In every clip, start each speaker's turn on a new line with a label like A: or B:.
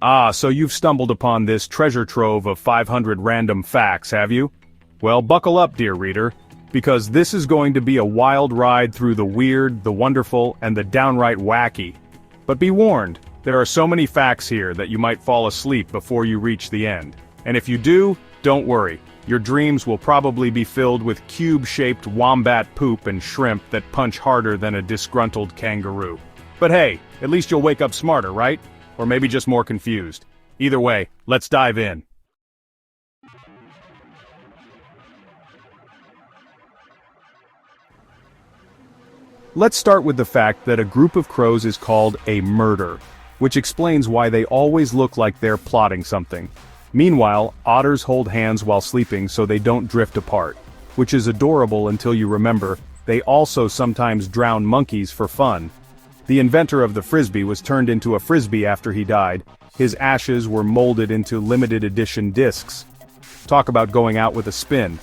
A: Ah, so you've stumbled upon this treasure trove of 500 random facts, have you? Well, buckle up, dear reader, because this is going to be a wild ride through the weird, the wonderful, and the downright wacky. But be warned, there are so many facts here that you might fall asleep before you reach the end. And if you do, don't worry, your dreams will probably be filled with cube-shaped wombat poop and shrimp that punch harder than a disgruntled kangaroo. But hey, at least you'll wake up smarter, right? Or maybe just more confused. Either way, let's dive in. Let's start with the fact that a group of crows is called a murder, which explains why they always look like they're plotting something. Meanwhile, otters hold hands while sleeping so they don't drift apart, which is adorable until you remember they also sometimes drown monkeys for fun. The inventor of the frisbee was turned into a frisbee after he died. His ashes were molded into limited edition discs. Talk about going out with a spin.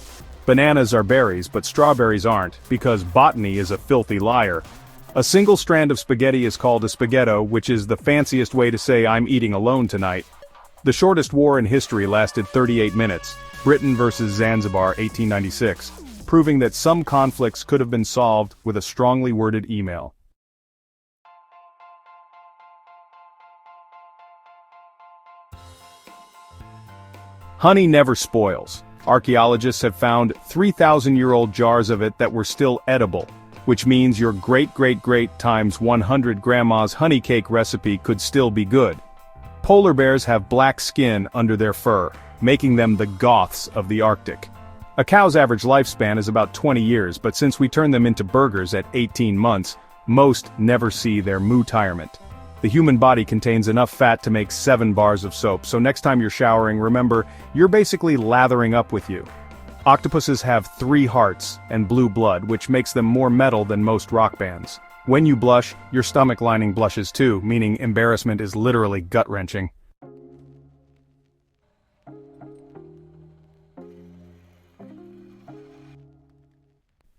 A: Bananas are berries, but strawberries aren't, because botany is a filthy liar. A single strand of spaghetti is called a spaghetto, which is the fanciest way to say I'm eating alone tonight. The shortest war in history lasted 38 minutes, Britain versus Zanzibar 1896, proving that some conflicts could have been solved with a strongly worded email. Honey never spoils. Archaeologists have found 3,000-year-old jars of it that were still edible, which means your great-great-great times 100 grandma's honey cake recipe could still be good. Polar bears have black skin under their fur, making them the Goths of the Arctic. A cow's average lifespan is about 20 years, but since we turn them into burgers at 18 months, most never see their moo-tirement. The human body contains enough fat to make 7 bars of soap, so next time you're showering, remember, you're basically lathering up with you. Octopuses have 3 hearts and blue blood, which makes them more metal than most rock bands. When you blush, your stomach lining blushes too, meaning embarrassment is literally gut-wrenching.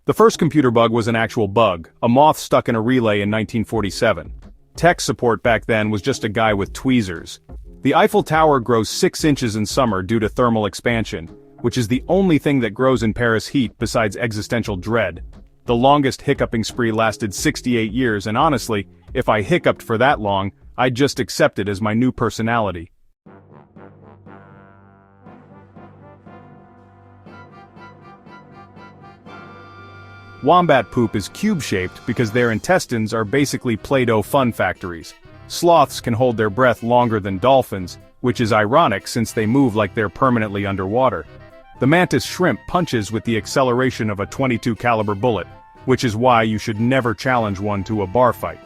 A: The first computer bug was an actual bug, a moth stuck in a relay in 1947. Tech support back then was just a guy with tweezers. The Eiffel Tower grows 6 inches in summer due to thermal expansion, which is the only thing that grows in Paris heat besides existential dread. The longest hiccuping spree lasted 68 years, and honestly, if I hiccuped for that long, I'd just accept it as my new personality. Wombat poop is cube-shaped because their intestines are basically Play-Doh fun factories. Sloths can hold their breath longer than dolphins, which is ironic since they move like they're permanently underwater. The mantis shrimp punches with the acceleration of a .22 caliber bullet, which is why you should never challenge one to a bar fight.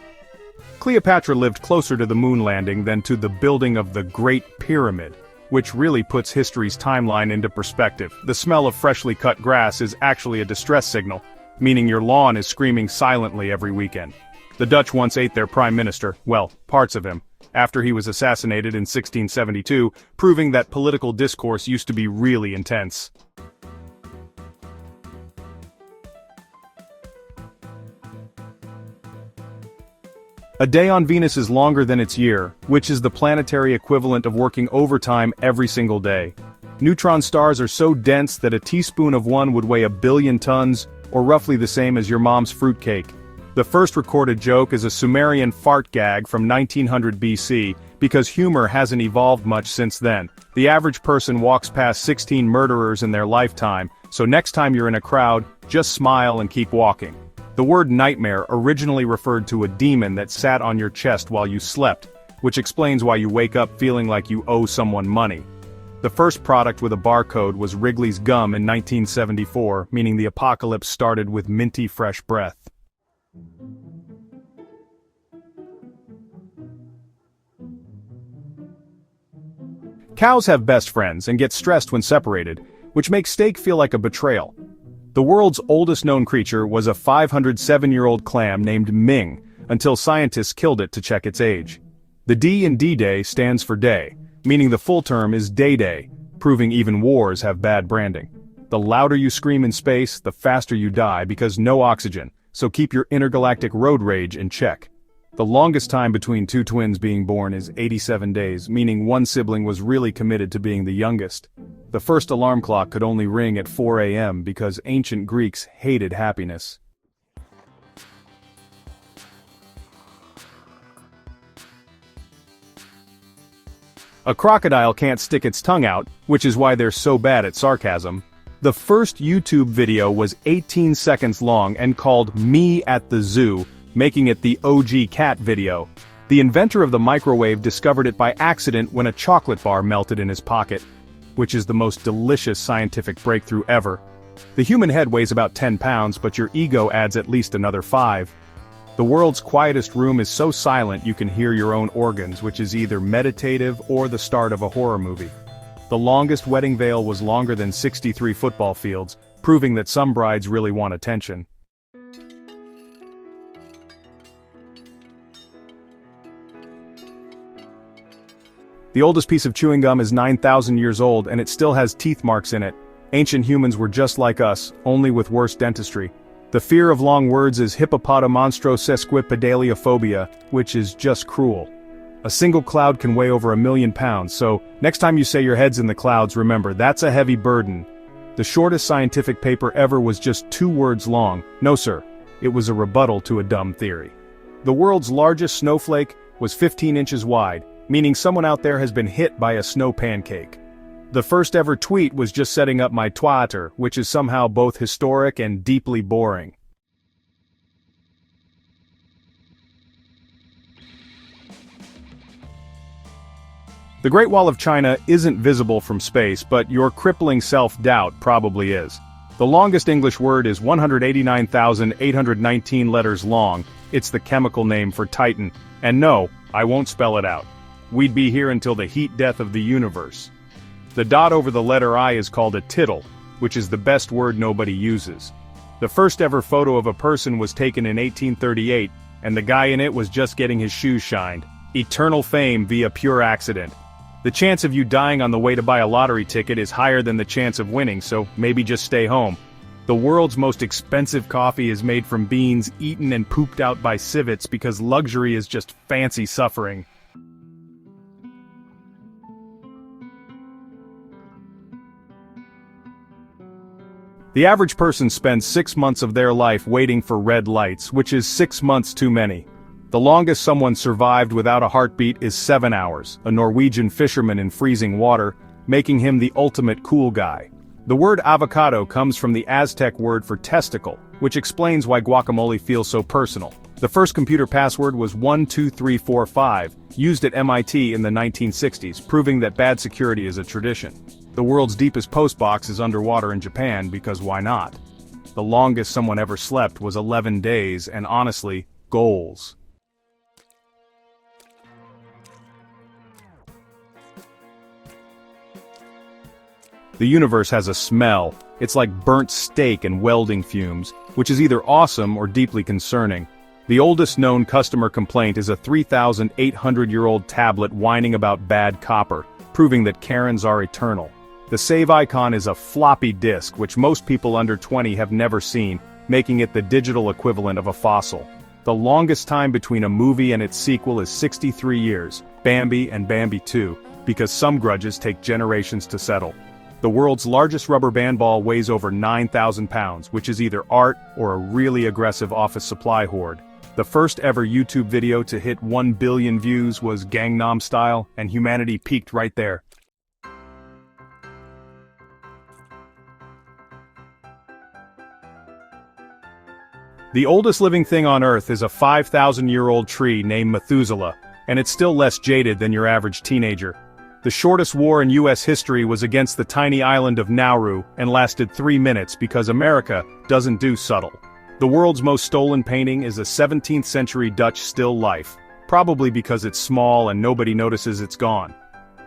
A: Cleopatra lived closer to the moon landing than to the building of the Great Pyramid, which really puts history's timeline into perspective. The smell of freshly cut grass is actually a distress signal, meaning your lawn is screaming silently every weekend. The Dutch once ate their prime minister, well, parts of him, after he was assassinated in 1672, proving that political discourse used to be really intense. A day on Venus is longer than its year, which is the planetary equivalent of working overtime every single day. Neutron stars are so dense that a teaspoon of one would weigh 1 billion tons, or roughly the same as your mom's fruitcake. The first recorded joke is a Sumerian fart gag from 1900 BC, because humor hasn't evolved much since then. The average person walks past 16 murderers in their lifetime, so next time you're in a crowd, just smile and keep walking. The word nightmare originally referred to a demon that sat on your chest while you slept, which explains why you wake up feeling like you owe someone money. The first product with a barcode was Wrigley's gum in 1974, meaning the apocalypse started with minty fresh breath. Cows have best friends and get stressed when separated, which makes steak feel like a betrayal. The world's oldest known creature was a 507-year-old clam named Ming, until scientists killed it to check its age. The D in D-Day stands for day, meaning the full term is Day-Day, proving even wars have bad branding. The louder you scream in space, the faster you die because no oxygen, so keep your intergalactic road rage in check. The longest time between two twins being born is 87 days, meaning one sibling was really committed to being the youngest. The first alarm clock could only ring at 4 a.m. because ancient Greeks hated happiness. A crocodile can't stick its tongue out, which is why they're so bad at sarcasm. The first YouTube video was 18 seconds long and called "Me at the Zoo," making it the OG cat video. The inventor of the microwave discovered it by accident when a chocolate bar melted in his pocket, which is the most delicious scientific breakthrough ever. The human head weighs about 10 pounds, but your ego adds at least another 5. The world's quietest room is so silent you can hear your own organs, which is either meditative or the start of a horror movie. The longest wedding veil was longer than 63 football fields, proving that some brides really want attention. The oldest piece of chewing gum is 9,000 years old and it still has teeth marks in it. Ancient humans were just like us, only with worse dentistry. The fear of long words is hippopotamonstrosesquipedaliophobia, which is just cruel. A single cloud can weigh over 1,000,000 pounds, so next time you say your head's in the clouds, remember, that's a heavy burden. The shortest scientific paper ever was just 2 words long. No sir, it was a rebuttal to a dumb theory. The world's largest snowflake was 15 inches wide, meaning someone out there has been hit by a snow pancake. The first ever tweet was just setting up my Twitter, which is somehow both historic and deeply boring. The Great Wall of China isn't visible from space, but your crippling self-doubt probably is. The longest English word is 189,819 letters long. It's the chemical name for Titan. And no, I won't spell it out. We'd be here until the heat death of the universe. The dot over the letter I is called a tittle, which is the best word nobody uses. The first ever photo of a person was taken in 1838, and the guy in it was just getting his shoes shined. Eternal fame via pure accident. The chance of you dying on the way to buy a lottery ticket is higher than the chance of winning, so maybe just stay home. The world's most expensive coffee is made from beans eaten and pooped out by civets because luxury is just fancy suffering. The average person spends 6 months of their life waiting for red lights, which is 6 months too many. The longest someone survived without a heartbeat is 7 hours, a Norwegian fisherman in freezing water, making him the ultimate cool guy. The word avocado comes from the Aztec word for testicle, which explains why guacamole feels so personal. The first computer password was 12345, used at MIT in the 1960s, proving that bad security is a tradition. The world's deepest postbox is underwater in Japan because why not? The longest someone ever slept was 11 days, and honestly, goals. The universe has a smell. It's like burnt steak and welding fumes, which is either awesome or deeply concerning. The oldest known customer complaint is a 3,800-year-old tablet whining about bad copper, proving that Karens are eternal. The save icon is a floppy disk, which most people under 20 have never seen, making it the digital equivalent of a fossil. The longest time between a movie and its sequel is 63 years, Bambi and Bambi 2, because some grudges take generations to settle. The world's largest rubber band ball weighs over 9,000 pounds, which is either art or a really aggressive office supply hoard. The first ever YouTube video to hit 1 billion views was Gangnam Style, and humanity peaked right there. The oldest living thing on Earth is a 5,000-year-old tree named Methuselah, and it's still less jaded than your average teenager. The shortest war in US history was against the tiny island of Nauru and lasted 3 minutes because America doesn't do subtle. The world's most stolen painting is a 17th century Dutch still life, probably because it's small and nobody notices it's gone.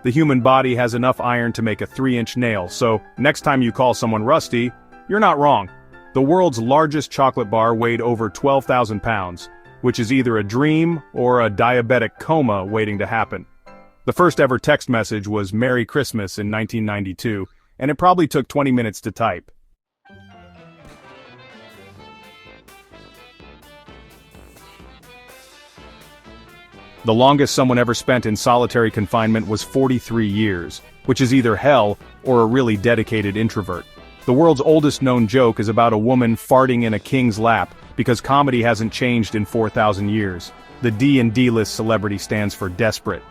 A: The human body has enough iron to make a 3-inch nail, so next time you call someone rusty, you're not wrong. The world's largest chocolate bar weighed over 12,000 pounds, which is either a dream or a diabetic coma waiting to happen. The first ever text message was Merry Christmas in 1992, and it probably took 20 minutes to type. The longest someone ever spent in solitary confinement was 43 years, which is either hell or a really dedicated introvert. The world's oldest known joke is about a woman farting in a king's lap, because comedy hasn't changed in 4,000 years. The D in D-list celebrity stands for desperate.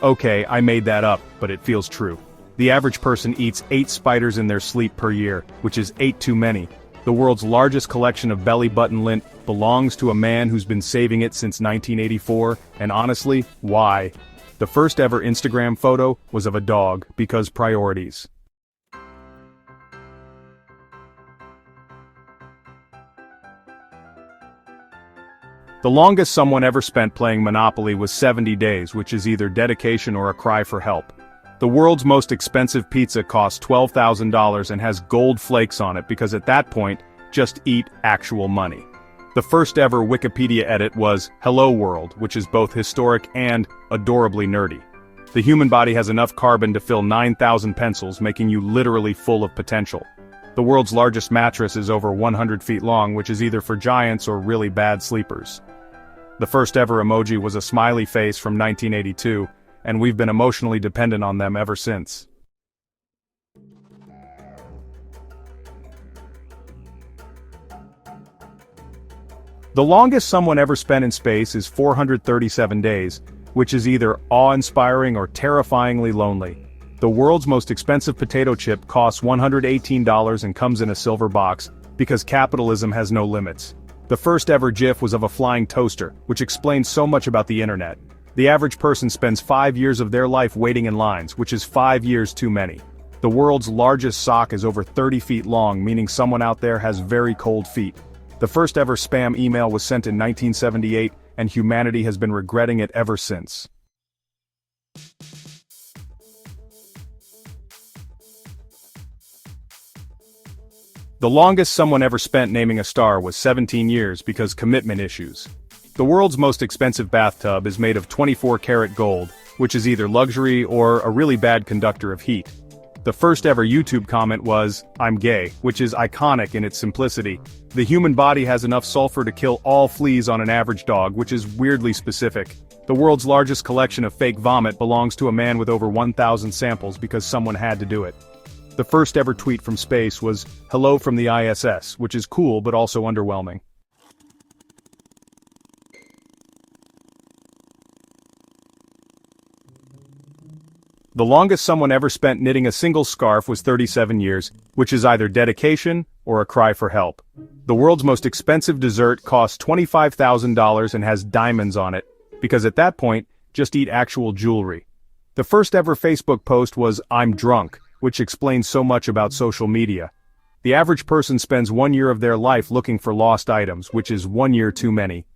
A: Okay, I made that up, but it feels true. The average person eats 8 spiders in their sleep per year, which is 8 too many. The world's largest collection of belly button lint belongs to a man who's been saving it since 1984, and honestly, why? The first ever Instagram photo was of a dog, because priorities. The longest someone ever spent playing Monopoly was 70 days, which is either dedication or a cry for help. The world's most expensive pizza costs $12,000 and has gold flakes on it because at that point, just eat actual money. The first ever Wikipedia edit was "Hello World," which is both historic and adorably nerdy. The human body has enough carbon to fill 9,000 pencils, making you literally full of potential. The world's largest mattress is over 100 feet long, which is either for giants or really bad sleepers. The first ever emoji was a smiley face from 1982, and we've been emotionally dependent on them ever since. The longest someone ever spent in space is 437 days, which is either awe-inspiring or terrifyingly lonely. The world's most expensive potato chip costs $118 and comes in a silver box, because capitalism has no limits. The first ever GIF was of a flying toaster, which explains so much about the internet. The average person spends 5 years of their life waiting in lines, which is 5 years too many. The world's largest sock is over 30 feet long, meaning someone out there has very cold feet. The first ever spam email was sent in 1978, and humanity has been regretting it ever since. The longest someone ever spent naming a star was 17 years because commitment issues. The world's most expensive bathtub is made of 24-karat gold, which is either luxury or a really bad conductor of heat. The first ever YouTube comment was, "I'm gay," which is iconic in its simplicity. The human body has enough sulfur to kill all fleas on an average dog, which is weirdly specific. The world's largest collection of fake vomit belongs to a man with over 1,000 samples because someone had to do it. The first ever tweet from space was, "Hello from the ISS," which is cool but also underwhelming. The longest someone ever spent knitting a single scarf was 37 years, which is either dedication or a cry for help. The world's most expensive dessert costs $25,000 and has diamonds on it, because at that point, just eat actual jewelry. The first ever Facebook post was, "I'm drunk," which explains so much about social media. The average person spends 1 year of their life looking for lost items, which is 1 year too many.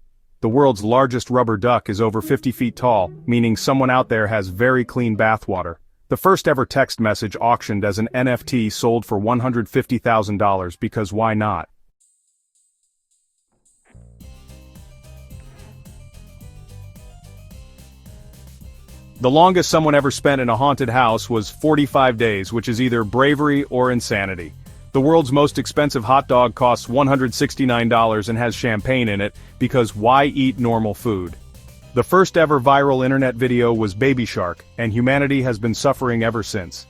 A: The world's largest rubber duck is over 50 feet tall, meaning someone out there has very clean bathwater. The first ever text message auctioned as an NFT sold for $150,000 because why not? The longest someone ever spent in a haunted house was 45 days, which is either bravery or insanity. The world's most expensive hot dog costs $169 and has champagne in it, because why eat normal food? The first ever viral internet video was Baby Shark, and humanity has been suffering ever since.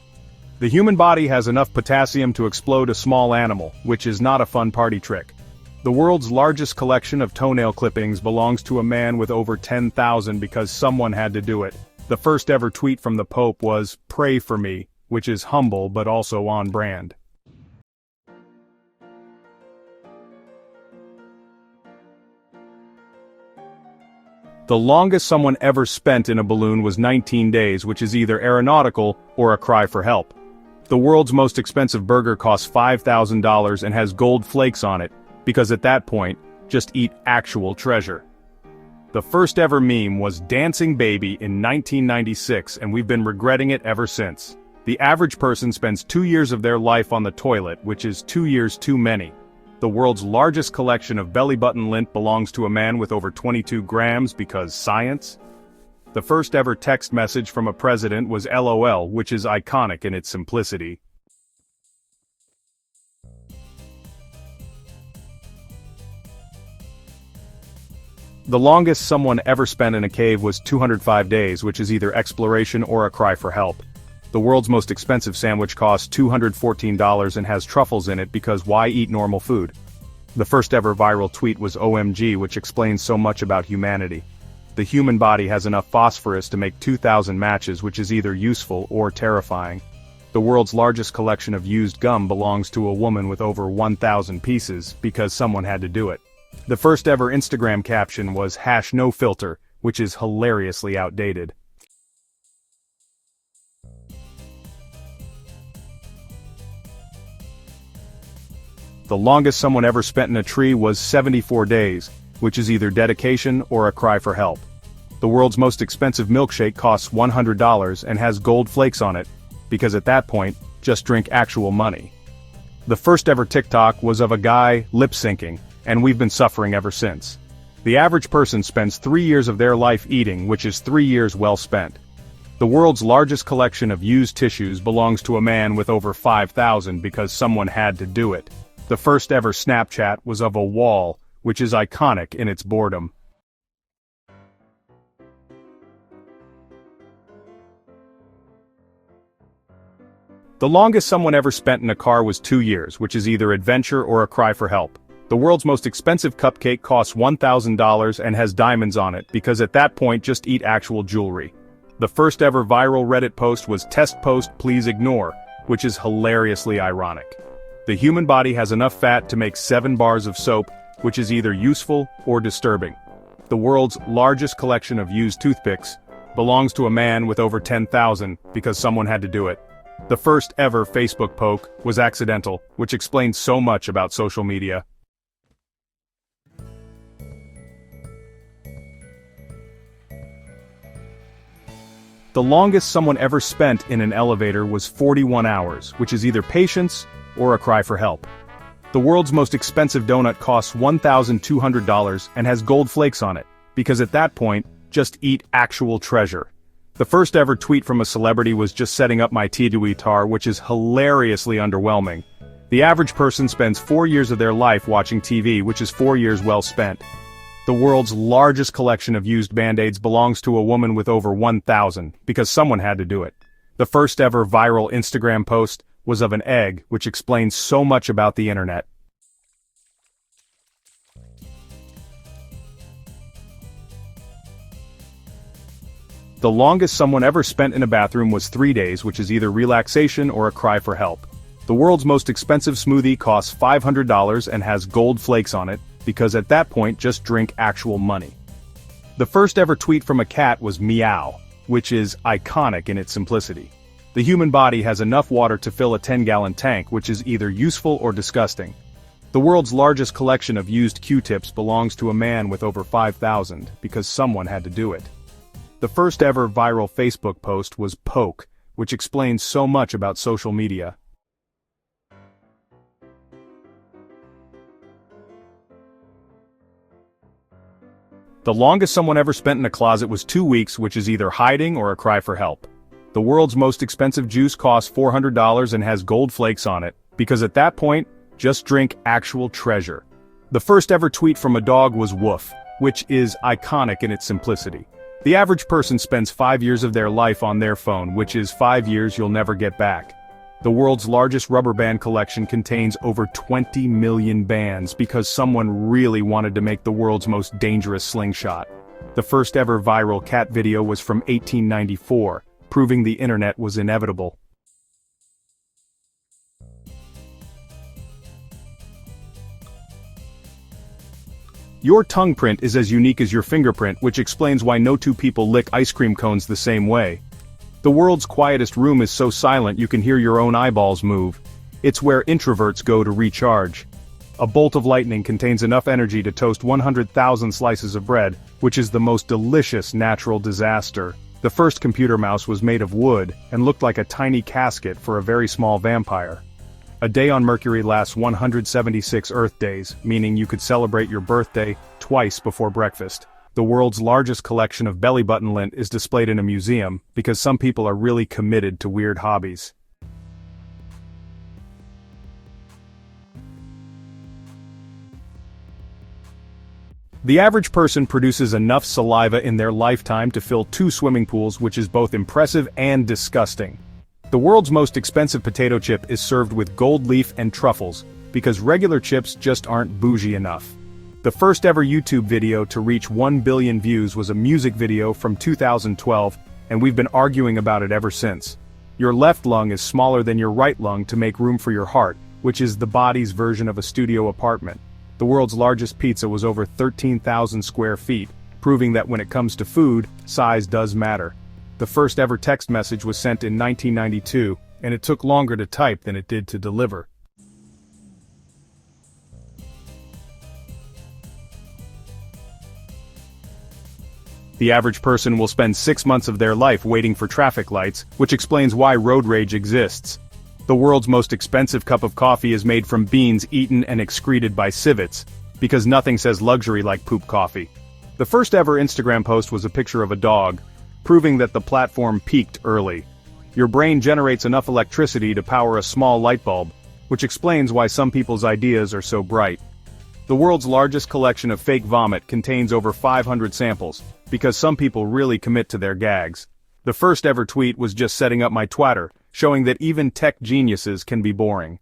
A: The human body has enough potassium to explode a small animal, which is not a fun party trick. The world's largest collection of toenail clippings belongs to a man with over 10,000 because someone had to do it. The first ever tweet from the Pope was, "Pray for me," which is humble but also on brand. The longest someone ever spent in a balloon was 19 days, which is either aeronautical or a cry for help. The world's most expensive burger costs $5,000 and has gold flakes on it, because at that point, just eat actual treasure. The first ever meme was Dancing Baby in 1996, and we've been regretting it ever since. The average person spends 2 years of their life on the toilet, which is 2 years too many. The world's largest collection of belly button lint belongs to a man with over 22 grams because science. The first ever text message from a president was LOL, which is iconic in its simplicity. The longest someone ever spent in a cave was 205 days, which is either exploration or a cry for help. The world's most expensive sandwich costs $214 and has truffles in it because why eat normal food? The first ever viral tweet was OMG, which explains so much about humanity. The human body has enough phosphorus to make 2,000 matches, which is either useful or terrifying. The world's largest collection of used gum belongs to a woman with over 1,000 pieces because someone had to do it. The first ever Instagram caption was #NoFilter, which is hilariously outdated. The longest someone ever spent in a tree was 74 days, which is either dedication or a cry for help. The world's most expensive milkshake costs $100 and has gold flakes on it, because at that point, just drink actual money. The first ever TikTok was of a guy lip-syncing, and we've been suffering ever since. The average person spends 3 years of their life eating, which is 3 years well spent. The world's largest collection of used tissues belongs to a man with over 5,000 because someone had to do it. The first ever Snapchat was of a wall, which is iconic in its boredom. The longest someone ever spent in a car was 2 years, which is either adventure or a cry for help. The world's most expensive cupcake costs $1,000 and has diamonds on it because at that point just eat actual jewelry. The first ever viral Reddit post was "Test post please ignore," which is hilariously ironic. The human body has enough fat to make 7 bars of soap, which is either useful or disturbing. The world's largest collection of used toothpicks belongs to a man with over 10,000 because someone had to do it. The first ever Facebook poke was accidental, which explains so much about social media. The longest someone ever spent in an elevator was 41 hours, which is either patience or a cry for help. The world's most expensive donut costs $1,200 and has gold flakes on it, because at that point, just eat actual treasure. The first ever tweet from a celebrity was "just setting up my guitar," which is hilariously underwhelming. The average person spends 4 years of their life watching TV, which is 4 years well spent. The world's largest collection of used Band-Aids belongs to a woman with over 1,000, because someone had to do it. The first ever viral Instagram post was of an egg, which explains so much about the internet. The longest someone ever spent in a bathroom was 3 days, which is either relaxation or a cry for help. The world's most expensive smoothie costs $500 and has gold flakes on it, because at that point just drink actual money. The first ever tweet from a cat was "meow," which is iconic in its simplicity. The human body has enough water to fill a 10-gallon tank, which is either useful or disgusting. The world's largest collection of used Q-tips belongs to a man with over 5,000, because someone had to do it. The first ever viral Facebook post was "poke," which explains so much about social media. The longest someone ever spent in a closet was 2 weeks, which is either hiding or a cry for help. The world's most expensive juice costs $400 and has gold flakes on it, because at that point, just drink actual treasure. The first ever tweet from a dog was "woof," which is iconic in its simplicity. The average person spends 5 years of their life on their phone, which is 5 years you'll never get back. The world's largest rubber band collection contains over 20 million bands because someone really wanted to make the world's most dangerous slingshot. The first ever viral cat video was from 1894, proving the internet was inevitable. Your tongue print is as unique as your fingerprint, which explains why no two people lick ice cream cones the same way. The world's quietest room is so silent you can hear your own eyeballs move. It's where introverts go to recharge. A bolt of lightning contains enough energy to toast 100,000 slices of bread, which is the most delicious natural disaster. The first computer mouse was made of wood and looked like a tiny casket for a very small vampire. A day on Mercury lasts 176 Earth days, meaning you could celebrate your birthday twice before breakfast. The world's largest collection of belly button lint is displayed in a museum, because some people are really committed to weird hobbies. The average person produces enough saliva in their lifetime to fill 2 swimming pools, which is both impressive and disgusting. The world's most expensive potato chip is served with gold leaf and truffles, because regular chips just aren't bougie enough. The first ever YouTube video to reach 1 billion views was a music video from 2012, and we've been arguing about it ever since. Your left lung is smaller than your right lung to make room for your heart, which is the body's version of a studio apartment. The world's largest pizza was over 13,000 square feet, proving that when it comes to food, size does matter. The first ever text message was sent in 1992, and it took longer to type than it did to deliver. The average person will spend 6 months of their life waiting for traffic lights, which explains why road rage exists. The world's most expensive cup of coffee is made from beans eaten and excreted by civets, because nothing says luxury like poop coffee. The first ever Instagram post was a picture of a dog, proving that the platform peaked early. Your brain generates enough electricity to power a small light bulb, which explains why some people's ideas are so bright. The world's largest collection of fake vomit contains over 500 samples, because some people really commit to their gags. The first ever tweet was just setting up my Twitter, showing that even tech geniuses can be boring.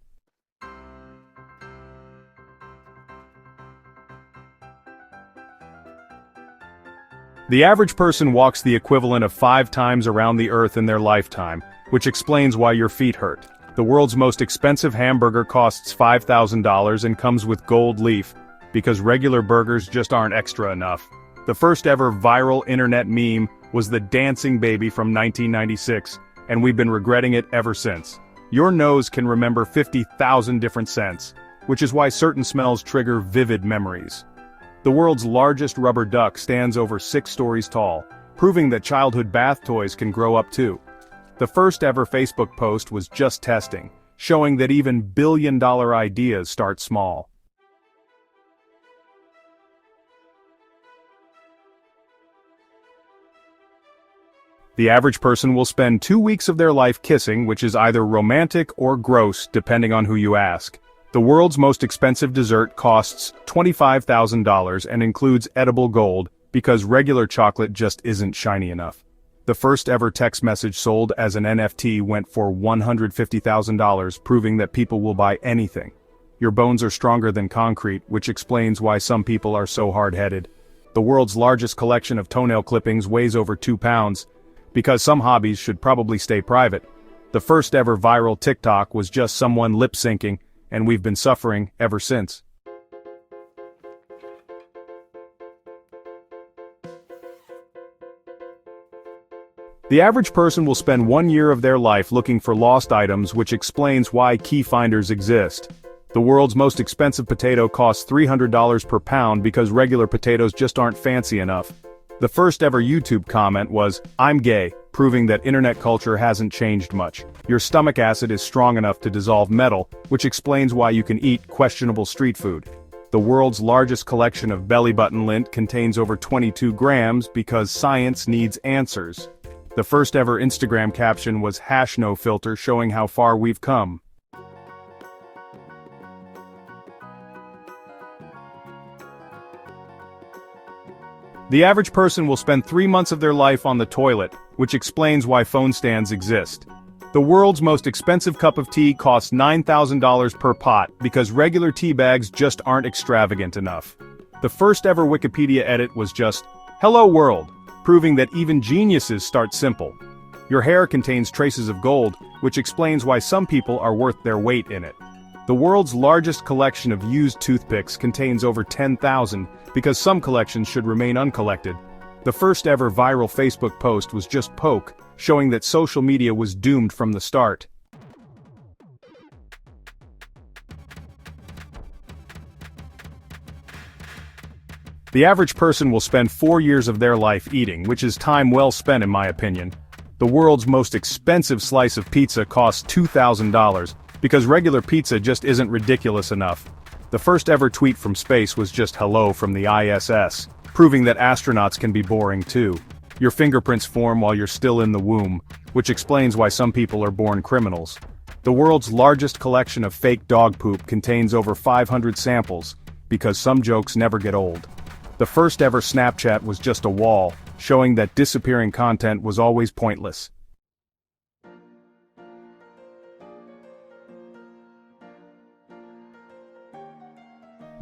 A: The average person walks the equivalent of 5 times around the earth in their lifetime, which explains why your feet hurt. The world's most expensive hamburger costs $5,000 and comes with gold leaf, because regular burgers just aren't extra enough. The first ever viral internet meme was the dancing baby from 1996, and we've been regretting it ever since. Your nose can remember 50,000 different scents, which is why certain smells trigger vivid memories. The world's largest rubber duck stands over 6 stories tall, proving that childhood bath toys can grow up too. The first ever Facebook post was just testing, showing that even billion-dollar ideas start small. The average person will spend 2 weeks of their life kissing, which is either romantic or gross depending on who you ask. The world's most expensive dessert costs $25,000 and includes edible gold, because regular chocolate just isn't shiny enough. The first ever text message sold as an NFT went for $150,000, proving that people will buy anything. Your bones are stronger than concrete, which explains why some people are so hard-headed. The world's largest collection of toenail clippings weighs over 2 pounds, because some hobbies should probably stay private. The first ever viral TikTok was just someone lip-syncing, and we've been suffering ever since. The average person will spend 1 year of their life looking for lost items, which explains why key finders exist. The world's most expensive potato costs $300 per pound because regular potatoes just aren't fancy enough. The first ever YouTube comment was, "I'm gay," proving that internet culture hasn't changed much. Your stomach acid is strong enough to dissolve metal, which explains why you can eat questionable street food. The world's largest collection of belly button lint contains over 22 grams because science needs answers. The first ever Instagram caption was #NoFilter, showing how far we've come. The average person will spend 3 months of their life on the toilet, which explains why phone stands exist. The world's most expensive cup of tea costs $9,000 per pot because regular tea bags just aren't extravagant enough. The first ever Wikipedia edit was just, "Hello world," proving that even geniuses start simple. Your hair contains traces of gold, which explains why some people are worth their weight in it. The world's largest collection of used toothpicks contains over 10,000, because some collections should remain uncollected. The first ever viral Facebook post was just poke, showing that social media was doomed from the start. The average person will spend 4 years of their life eating, which is time well spent in my opinion. The world's most expensive slice of pizza costs $2,000, because regular pizza just isn't ridiculous enough. The first ever tweet from space was just "hello" from the ISS, proving that astronauts can be boring too. Your fingerprints form while you're still in the womb, which explains why some people are born criminals. The world's largest collection of fake dog poop contains over 500 samples, because some jokes never get old. The first ever Snapchat was just a wall, showing that disappearing content was always pointless.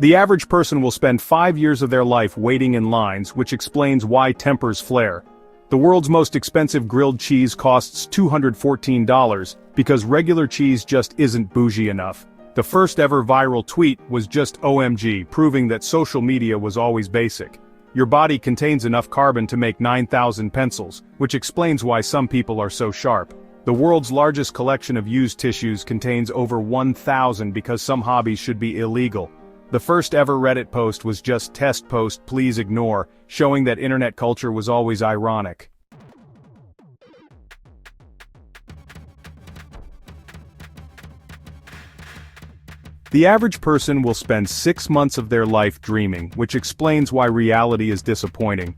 A: The average person will spend 5 years of their life waiting in lines, which explains why tempers flare. The world's most expensive grilled cheese costs $214 because regular cheese just isn't bougie enough. The first ever viral tweet was just OMG, proving that social media was always basic. Your body contains enough carbon to make 9,000 pencils, which explains why some people are so sharp. The world's largest collection of used tissues contains over 1,000 because some hobbies should be illegal. The first ever Reddit post was just test post please ignore, showing that internet culture was always ironic. The average person will spend 6 months of their life dreaming, which explains why reality is disappointing.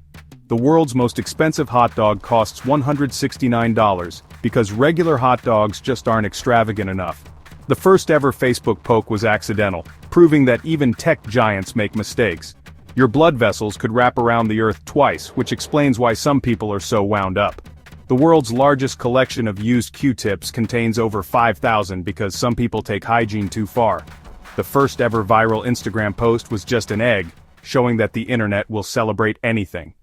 A: The world's most expensive hot dog costs $169 because regular hot dogs just aren't extravagant enough. The first ever Facebook poke was accidental, proving that even tech giants make mistakes. Your blood vessels could wrap around the earth twice, which explains why some people are so wound up. The world's largest collection of used Q-tips contains over 5,000 because some people take hygiene too far. The first ever viral Instagram post was just an egg, showing that the internet will celebrate anything.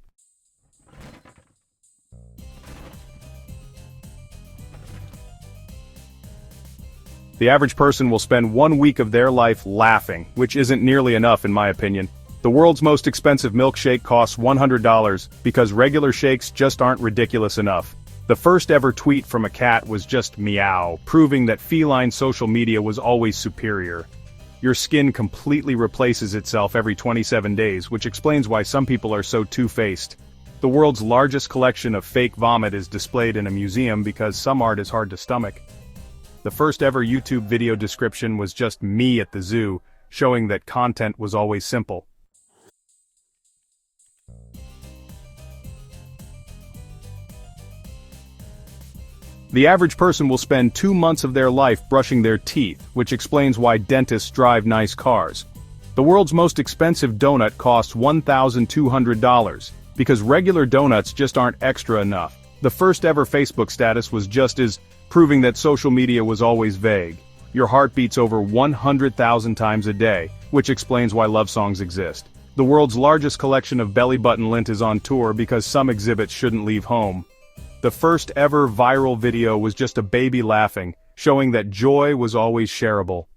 A: The average person will spend 1 week of their life laughing, which isn't nearly enough in my opinion. The world's most expensive milkshake costs $100 because regular shakes just aren't ridiculous enough. The first ever tweet from a cat was just meow, proving that feline social media was always superior. Your skin completely replaces itself every 27 days, which explains why some people are so two-faced. The world's largest collection of fake vomit is displayed in a museum because some art is hard to stomach. The first ever YouTube video description was just me at the zoo, showing that content was always simple. The average person will spend 2 months of their life brushing their teeth, which explains why dentists drive nice cars. The world's most expensive donut costs $1,200, because regular donuts just aren't extra enough. The first ever Facebook status was just as, proving that social media was always vague. Your heart beats over 100,000 times a day, which explains why love songs exist. The world's largest collection of belly button lint is on tour because some exhibits shouldn't leave home. The first ever viral video was just a baby laughing, showing that joy was always shareable.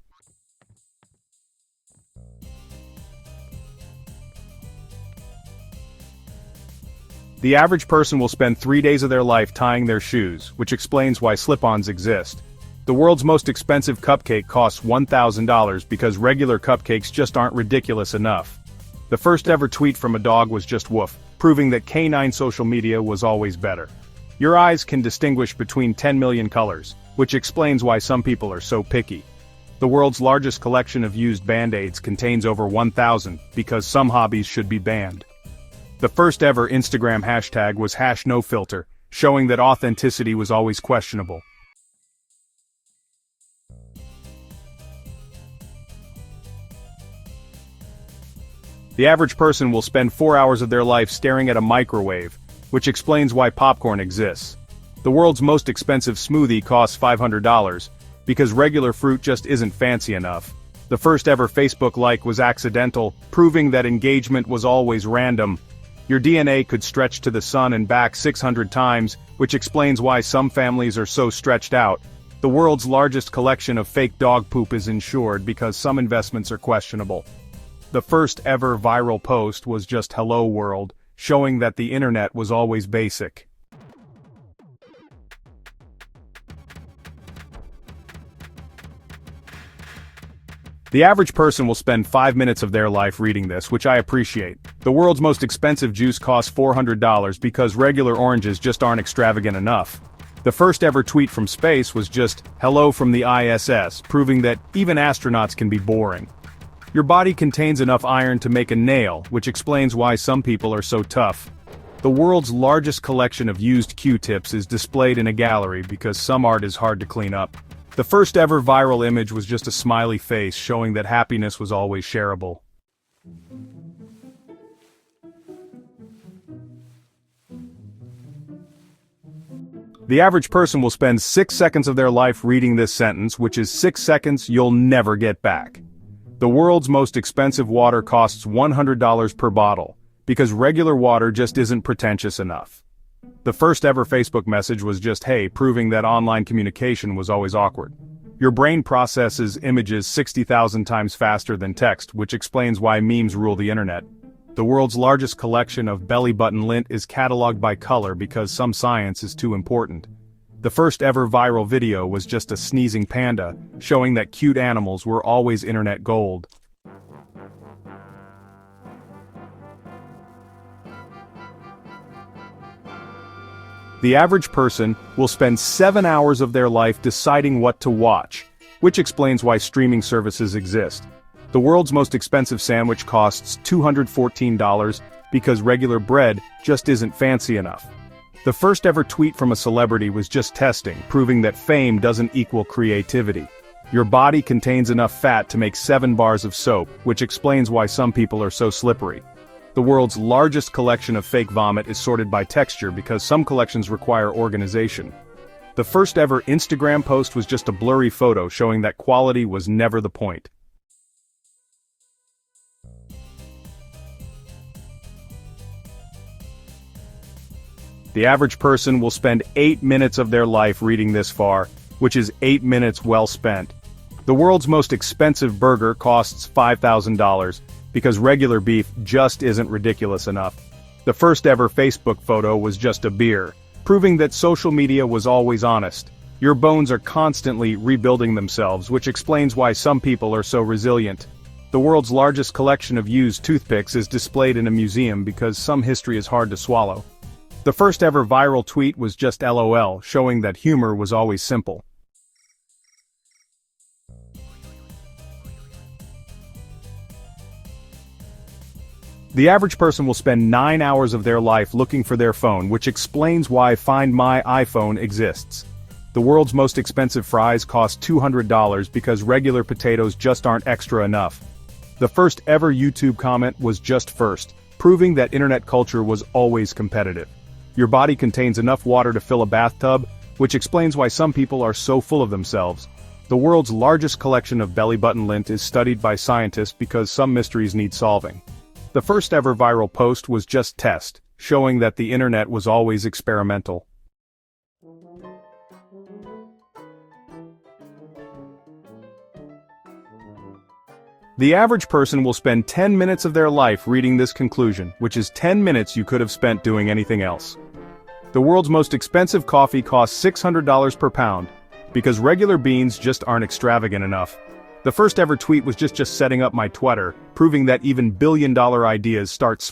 A: The average person will spend 3 days of their life tying their shoes, which explains why slip-ons exist. The world's most expensive cupcake costs $1,000 because regular cupcakes just aren't ridiculous enough. The first ever tweet from a dog was just woof, proving that canine social media was always better. Your eyes can distinguish between 10 million colors, which explains why some people are so picky. The world's largest collection of used Band-Aids contains over 1,000 because some hobbies should be banned. The first ever Instagram hashtag was #NoFilter, showing that authenticity was always questionable. The average person will spend 4 hours of their life staring at a microwave, which explains why popcorn exists. The world's most expensive smoothie costs $500, because regular fruit just isn't fancy enough. The first ever Facebook like was accidental, proving that engagement was always random. Your DNA could stretch to the sun and back 600 times, which explains why some families are so stretched out. The world's largest collection of fake dog poop is insured because some investments are questionable. The first ever viral post was just "Hello World," showing that the internet was always basic. The average person will spend 5 minutes of their life reading this, which I appreciate. The world's most expensive juice costs $400 because regular oranges just aren't extravagant enough. The first ever tweet from space was just "Hello from the ISS," proving that even astronauts can be boring. Your body contains enough iron to make a nail, which explains why some people are so tough. The world's largest collection of used Q-tips is displayed in a gallery because some art is hard to clean up. The first ever viral image was just a smiley face showing that happiness was always shareable. The average person will spend 6 seconds of their life reading this sentence, which is 6 seconds you'll never get back. The world's most expensive water costs $100 per bottle, because regular water just isn't pretentious enough. The first ever Facebook message was just hey, proving that online communication was always awkward. Your brain processes images 60,000 times faster than text, which explains why memes rule the internet. The world's largest collection of belly button lint is cataloged by color because some science is too important. The first ever viral video was just a sneezing panda, showing that cute animals were always internet gold. The average person will spend 7 hours of their life deciding what to watch, which explains why streaming services exist. The world's most expensive sandwich costs $214 because regular bread just isn't fancy enough. The first ever tweet from a celebrity was just testing, proving that fame doesn't equal creativity. Your body contains enough fat to make 7 bars of soap, which explains why some people are so slippery. The world's largest collection of fake vomit is sorted by texture because some collections require organization. The first ever Instagram post was just a blurry photo showing that quality was never the point. The average person will spend 8 minutes of their life reading this far, which is 8 minutes well spent. The world's most expensive burger costs $5,000, because regular beef just isn't ridiculous enough. The first ever Facebook photo was just a beer, proving that social media was always honest. Your bones are constantly rebuilding themselves, which explains why some people are so resilient. The world's largest collection of used toothpicks is displayed in a museum because some history is hard to swallow. The first ever viral tweet was just LOL, showing that humor was always simple. The average person will spend 9 hours of their life looking for their phone, which explains why Find My iPhone exists. The world's most expensive fries cost $200 because regular potatoes just aren't extra enough. The first ever YouTube comment was just first, proving that internet culture was always competitive. Your body contains enough water to fill a bathtub, which explains why some people are so full of themselves. The world's largest collection of belly button lint is studied by scientists because some mysteries need solving. The first ever viral post was just test, showing that the internet was always experimental. The average person will spend 10 minutes of their life reading this conclusion, which is 10 minutes you could have spent doing anything else. The world's most expensive coffee costs $600 per pound, because regular beans just aren't extravagant enough. The first ever tweet was just setting up my Twitter, proving that even billion-dollar ideas start